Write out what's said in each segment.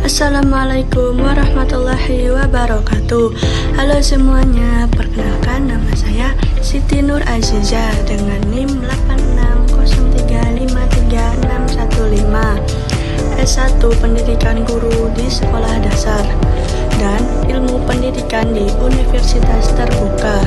Assalamualaikum warahmatullahi wabarakatuh. Halo semuanya, perkenalkan nama saya Siti Nur Aziza dengan NIM 860353615, S1 Pendidikan Guru di Sekolah Dasar dan Ilmu Pendidikan di Universitas Terbuka.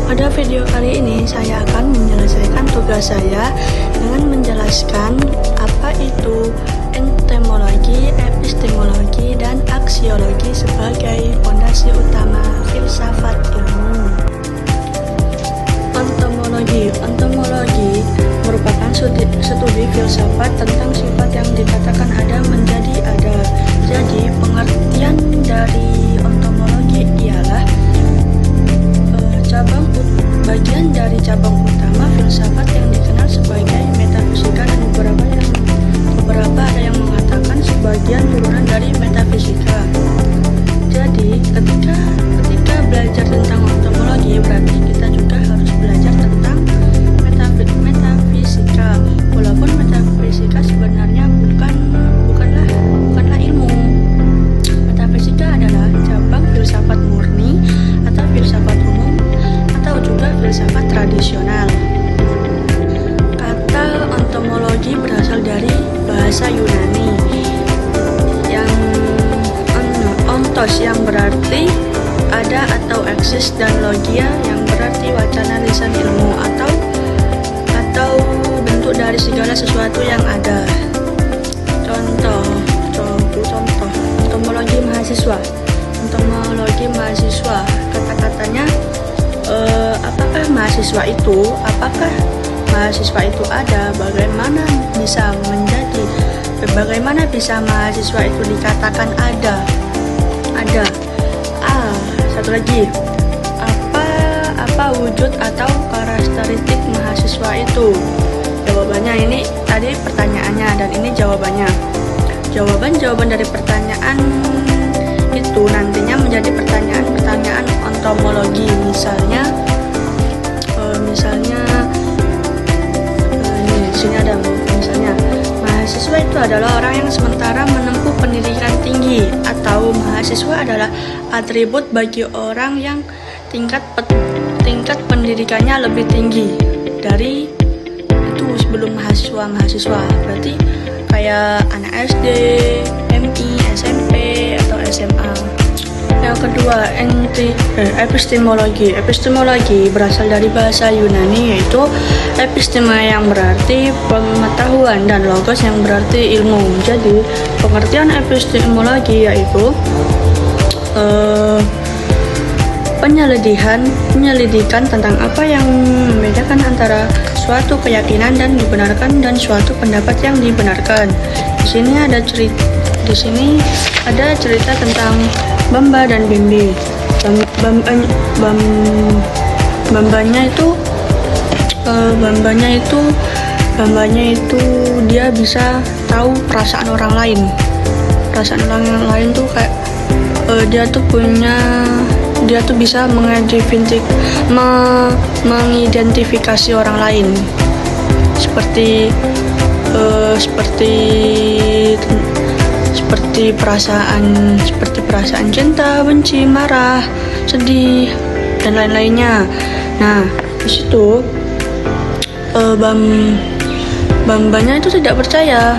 Pada video kali ini saya akan menyelesaikan tugas saya dengan menjelaskan apa itu entomologi, epistemologi, dan aksiologi sebagai fondasi utama filsafat ilmu. Entomologi merupakan studi filsafat tentang sifat yang dikatakan ada menjadi ada. Jadi pengertian dari entomologi ialah bagian dari cabang utama filsafat yang dikenal sebagai metafisika, dan beberapa ada yang mengatakan sebagian turunan dari metafisika. Jadi ketika belajar tentang entomologi, berarti kita juga harus belajar tentang metafisika. Walaupun metafisika sebenarnya bukanlah ilmu. Metafisika adalah cabang filsafat murni atau filsafat umum atau juga filsafat tradisional. Kata entomologi berasal dari bahasa Yunani yang ontos yang berarti ada atau eksis, dan logia yang berarti wacana lisan ilmu atau bentuk dari segala sesuatu yang ada. Contoh entomologi mahasiswa, kata-katanya apakah mahasiswa itu ada, bagaimana bisa mahasiswa itu dikatakan ada. Satu lagi, apa wujud atau karakteristik mahasiswa itu? Jawabannya ini tadi pertanyaannya, dan ini jawabannya. Jawaban dari pertanyaan itu nantinya menjadi pertanyaan entomologi. Misalnya di sini ada misalnya, mahasiswa itu adalah orang yang sementara menempuh pendidikan tinggi, atau mahasiswa adalah atribut bagi orang yang tingkat pendidikannya lebih tinggi dari itu sebelum mahasiswa. Berarti kayak anak SD, MI, SMP, atau SMA. Yang kedua, epistemologi berasal dari bahasa Yunani, yaitu epistema yang berarti pengetahuan dan logos yang berarti ilmu. Jadi pengertian epistemologi yaitu penyelidikan tentang apa yang membedakan antara suatu keyakinan dan dibenarkan dan suatu pendapat yang dibenarkan. Di sini ada cerita tentang Bamba dan Bimbi. Bambanya itu dia bisa tahu perasaan orang lain. Perasaan orang lain tuh kayak dia tuh bisa mengidentifikasi orang lain, seperti perasaan cinta, benci, marah, sedih, dan lain-lainnya. Nah, di situ Bambanya itu tidak percaya.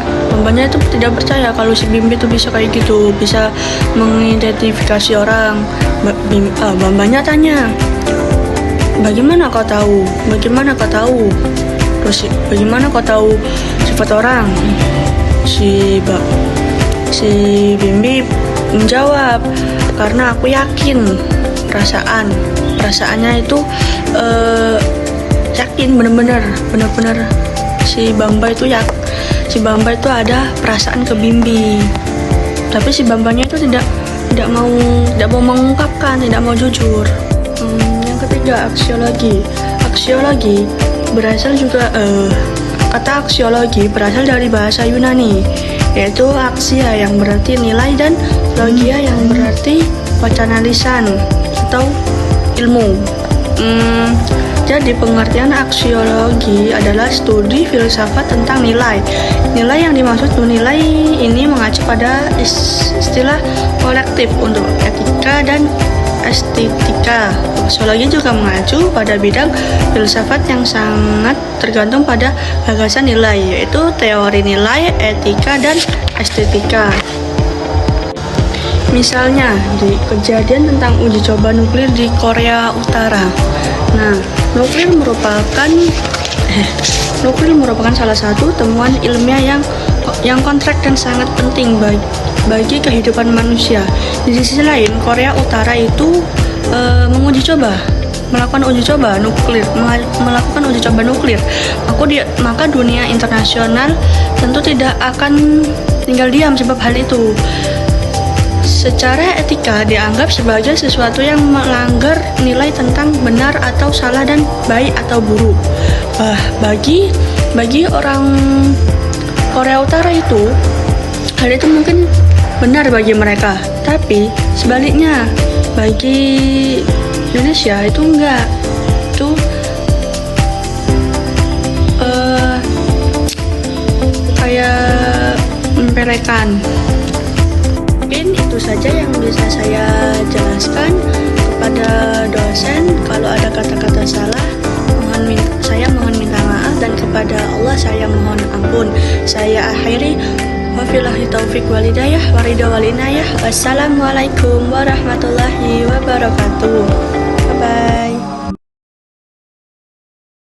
Kalau si Bimbi itu bisa kayak gitu, bisa mengidentifikasi orang. Bambanya tanya, bagaimana kau tahu? Terus bagaimana kau tahu sifat orang? Si Bimbi menjawab, karena aku yakin perasaannya itu yakin benar-benar si Bamba itu ada perasaan ke Bimbi, tapi si Bambanya itu tidak mau mengungkapkan, tidak mau jujur. Yang ketiga, aksiologi berasal juga kata aksiologi berasal dari bahasa Yunani, yaitu aksia yang berarti nilai dan logia yang berarti wacana lisan atau ilmu. Jadi pengertian aksiologi adalah studi filsafat tentang nilai. Nilai yang dimaksud nilai ini mengacu pada istilah kolektif untuk etika dan estetika. Sosiologi juga mengacu pada bidang filsafat yang sangat tergantung pada gagasan nilai, yaitu teori nilai, etika, dan estetika. Misalnya, di kejadian tentang uji coba nuklir di Korea Utara. Nah, nuklir merupakan salah satu temuan ilmiah yang kontrak dan sangat penting bagi kehidupan manusia. Di sisi lain, Korea Utara itu melakukan uji coba nuklir. Maka dunia internasional tentu tidak akan tinggal diam sebab hal itu. Secara etika dianggap sebagai sesuatu yang melanggar nilai tentang benar atau salah dan baik atau buruk. Bagi orang Korea Utara itu, hal itu mungkin benar bagi mereka, tapi sebaliknya bagi Indonesia itu enggak. Itu kayak menyepelekan. Mungkin itu saja yang bisa saya jelaskan. Kepada dosen, kalau ada kata-kata salah, saya mohon minta maaf, dan kepada Allah saya mohon ampun. Saya akhiri, wabillahi taufik walhidayah, waridha walinayah. Wassalamualaikum warahmatullahi wabarakatuh.